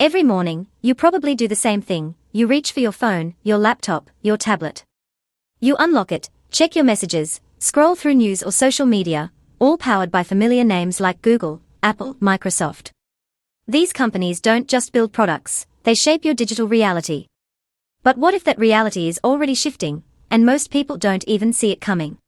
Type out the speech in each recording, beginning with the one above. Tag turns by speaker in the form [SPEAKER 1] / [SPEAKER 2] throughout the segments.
[SPEAKER 1] Every morning, you probably do the same thing. You reach for your phone, your laptop, your tablet. You unlock it, check your messages, scroll through news or social media, all powered by familiar names like Google, Apple, Microsoft. These companies don't just build products, they shape your digital reality. But what if that reality is already shifting, and most people don't even see it coming?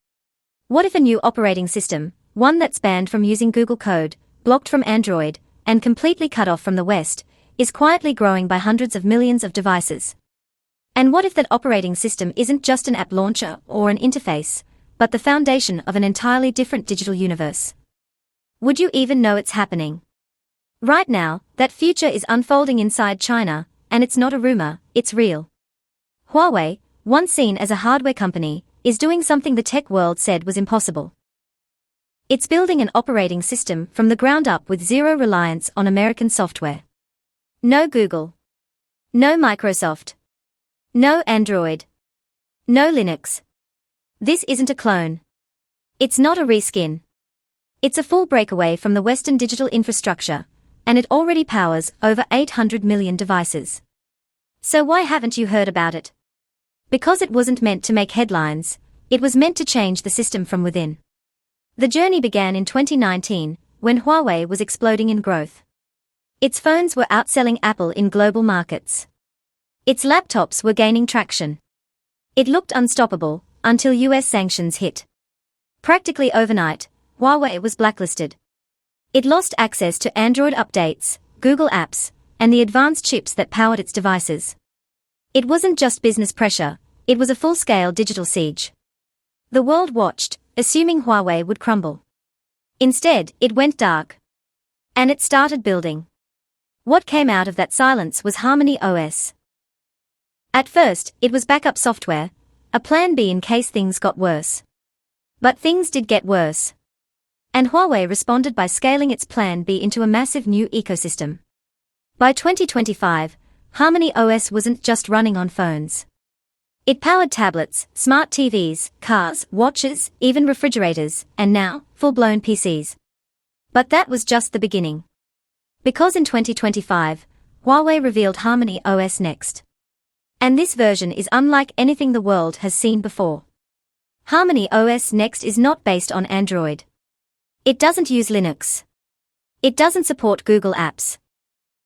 [SPEAKER 1] What if a new operating system, one that's banned from using Google code, blocked from Android, and completely cut off from the West, is quietly growing by hundreds of millions of devices? And what if that operating system isn't just an app launcher or an interface, but the foundation of an entirely different digital universe? Would you even know it's happening? Right now, that future is unfolding inside China, and it's not a rumor, it's real. Huawei, once seen as a hardware company, is doing something the tech world said was impossible. It's building an operating system from the ground up with zero reliance on American software. No Google. No Microsoft. No Android. No Linux. This isn't a clone. It's not a reskin. It's a full breakaway from the Western digital infrastructure, and it already powers over 800 million devices. So why haven't you heard about it? Because it wasn't meant to make headlines, it was meant to change the system from within. The journey began in 2019, when Huawei was exploding in growth. Its phones were outselling Apple in global markets. Its laptops were gaining traction. It looked unstoppable, until US sanctions hit. Practically overnight, Huawei was blacklisted. It lost access to Android updates, Google apps, and the advanced chips that powered its devices. It wasn't just business pressure, it was a full-scale digital siege. The world watched, assuming Huawei would crumble. Instead, it went dark. And it started building. What came out of that silence was HarmonyOS. At first, it was backup software, a plan B in case things got worse. But things did get worse. And Huawei responded by scaling its plan B into a massive new ecosystem. By 2025, HarmonyOS wasn't just running on phones. It powered tablets, smart TVs, cars, watches, even refrigerators, and now, full-blown PCs. But that was just the beginning. Because in 2025, Huawei revealed HarmonyOS Next. And this version is unlike anything the world has seen before. HarmonyOS Next is not based on Android. It doesn't use Linux. It doesn't support Google apps.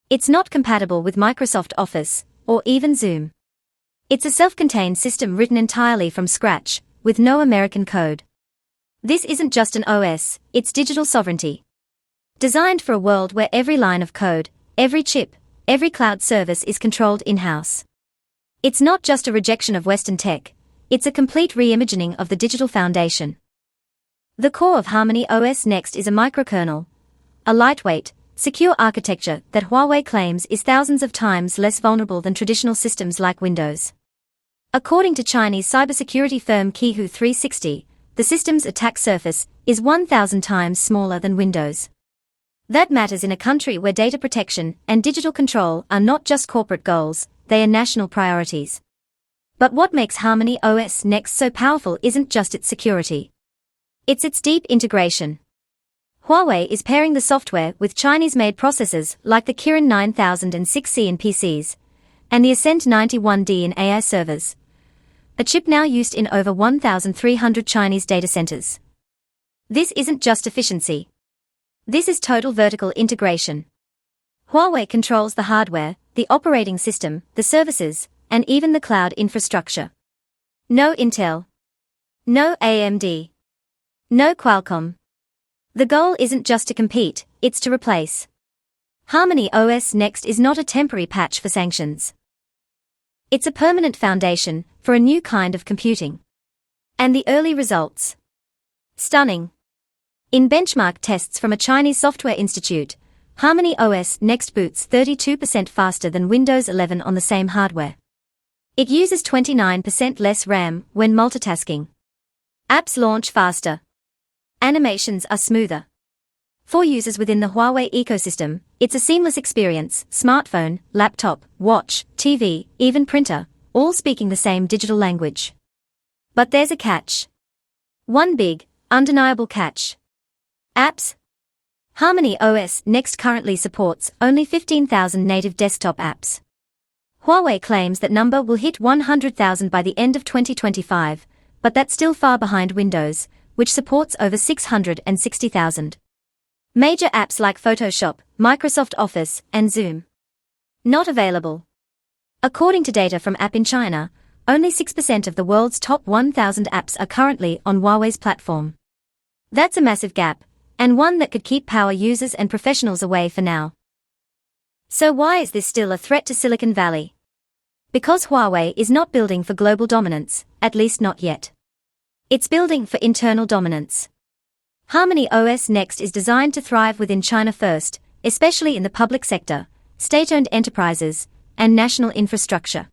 [SPEAKER 1] It's not compatible with Microsoft Office, or even Zoom. It's a self-contained system written entirely from scratch, with no American code. This isn't just an OS, it's digital sovereignty. Designed for a world where every line of code, every chip, every cloud service is controlled in-house. It's not just a rejection of Western tech, it's a complete reimagining of the digital foundation. The core of HarmonyOS Next is a microkernel, a lightweight, secure architecture that Huawei claims is thousands of times less vulnerable than traditional systems like Windows. According to Chinese cybersecurity firm Kirin 360, the system's attack surface is 1,000 times smaller than Windows. That matters in a country where data protection and digital control are not just corporate goals, they are national priorities. But what makes HarmonyOS Next so powerful isn't just its security. It's its deep integration. Huawei is pairing the software with Chinese-made processors like the Kirin 9006C in PCs, and the Ascent 91D in AI servers. A chip now used in over 1,300 Chinese data centers. This isn't just efficiency. This is total vertical integration. Huawei controls the hardware, the operating system, the services, and even the cloud infrastructure. No Intel. No AMD. No Qualcomm. The goal isn't just to compete, it's to replace. HarmonyOS Next is not a temporary patch for sanctions. It's a permanent foundation for a new kind of computing. And the early results? Stunning. In benchmark tests from a Chinese software institute, HarmonyOS Next boots 32% faster than Windows 11 on the same hardware. It uses 29% less RAM when multitasking. Apps launch faster. Animations are smoother. For users within the Huawei ecosystem, it's a seamless experience: smartphone, laptop, watch, TV, even printer, all speaking the same digital language. But there's a catch. One big, undeniable catch. Apps. HarmonyOS Next currently supports only 15,000 native desktop apps. Huawei claims that number will hit 100,000 by the end of 2025, but that's still far behind Windows, which supports over 660,000. Major apps like Photoshop, Microsoft Office, and Zoom. Not available. According to data from App in China, only 6% of the world's top 1,000 apps are currently on Huawei's platform. That's a massive gap, and one that could keep power users and professionals away for now. So why is this still a threat to Silicon Valley? Because Huawei is not building for global dominance, at least not yet. It's building for internal dominance. HarmonyOS Next is designed to thrive within China first, especially in the public sector, state-owned enterprises, and national infrastructure.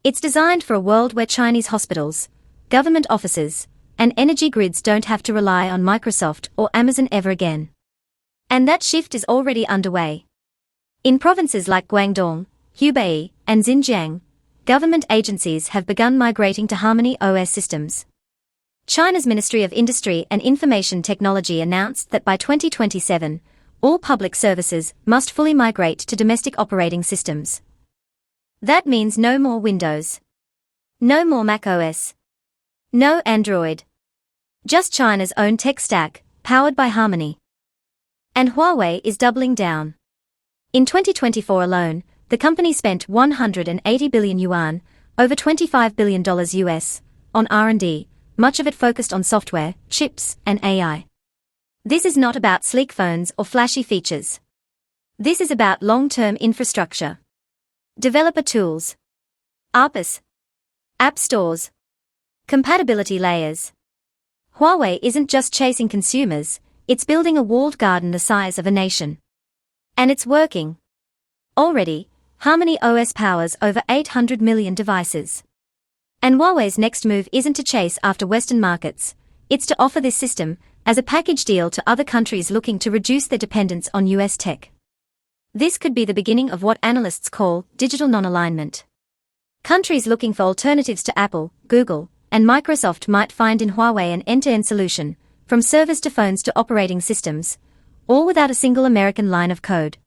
[SPEAKER 1] It's designed for a world where Chinese hospitals, government offices, and energy grids don't have to rely on Microsoft or Amazon ever again. And that shift is already underway. In provinces like Guangdong, Hubei, and Xinjiang, government agencies have begun migrating to HarmonyOS systems. China's Ministry of Industry and Information Technology announced that by 2027, all public services must fully migrate to domestic operating systems. That means no more Windows. No more macOS. No Android. Just China's own tech stack, powered by Harmony. And Huawei is doubling down. In 2024 alone, the company spent 180 billion yuan, over $25 billion US, on R&D, much of it focused on software, chips, and AI. This is not about sleek phones or flashy features. This is about long-term infrastructure. Developer tools. APIs. App stores. Compatibility layers. Huawei isn't just chasing consumers, it's building a walled garden the size of a nation. And it's working. Already, HarmonyOS powers over 800 million devices. And Huawei's next move isn't to chase after Western markets, it's to offer this system as a package deal to other countries looking to reduce their dependence on US tech. This could be the beginning of what analysts call digital non-alignment. Countries looking for alternatives to Apple, Google, and Microsoft might find in Huawei an end-to-end solution, from servers to phones to operating systems, all without a single American line of code.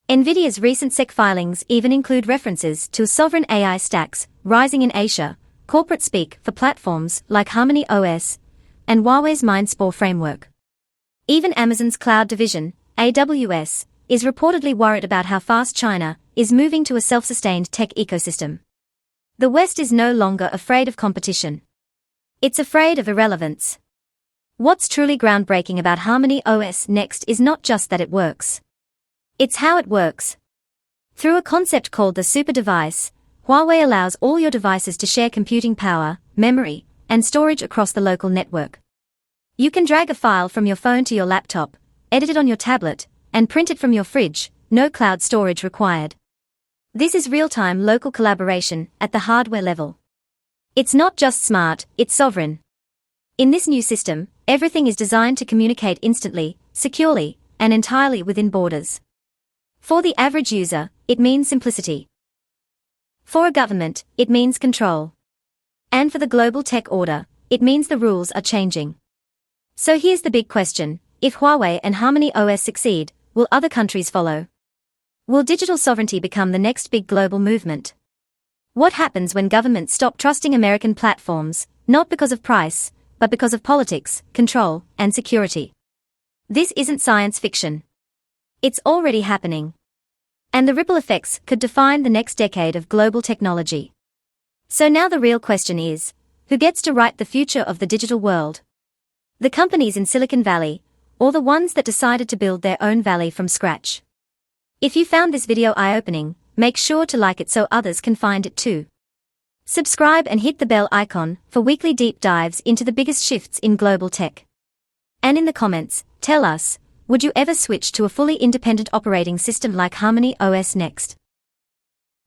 [SPEAKER 1] NVIDIA's recent SEC filings even include references to sovereign AI stacks rising in Asia, corporate speak for platforms like HarmonyOS, and Huawei's MindSpore framework. Even Amazon's cloud division, AWS, is reportedly worried about how fast China is moving to a self-sustained tech ecosystem. The West is no longer afraid of competition. It's afraid of irrelevance. What's truly groundbreaking about HarmonyOS Next is not just that it works. It's how it works. Through a concept called the super device, Huawei allows all your devices to share computing power, memory, and storage across the local network. You can drag a file from your phone to your laptop, edit it on your tablet, and print it from your fridge, no cloud storage required. This is real-time local collaboration at the hardware level. It's not just smart, it's sovereign. In this new system, everything is designed to communicate instantly, securely, and entirely within borders. For the average user, it means simplicity. For a government, it means control. And for the global tech order, it means the rules are changing. So here's the big question: if Huawei and HarmonyOS succeed, will other countries follow? Will digital sovereignty become the next big global movement? What happens when governments stop trusting American platforms, not because of price, but because of politics, control, and security? This isn't science fiction. It's already happening. And the ripple effects could define the next decade of global technology. So now the real question is, who gets to write the future of the digital world? The companies in Silicon Valley, or the ones that decided to build their own valley from scratch? If you found this video eye-opening, make sure to like it so others can find it too. Subscribe and hit the bell icon for weekly deep dives into the biggest shifts in global tech. And in the comments, tell us, would you ever switch to a fully independent operating system like HarmonyOS Next?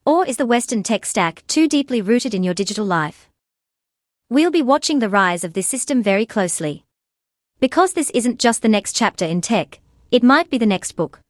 [SPEAKER 1] Or is the Western tech stack too deeply rooted in your digital life? We'll be watching the rise of this system very closely. Because this isn't just the next chapter in tech, it might be the next book.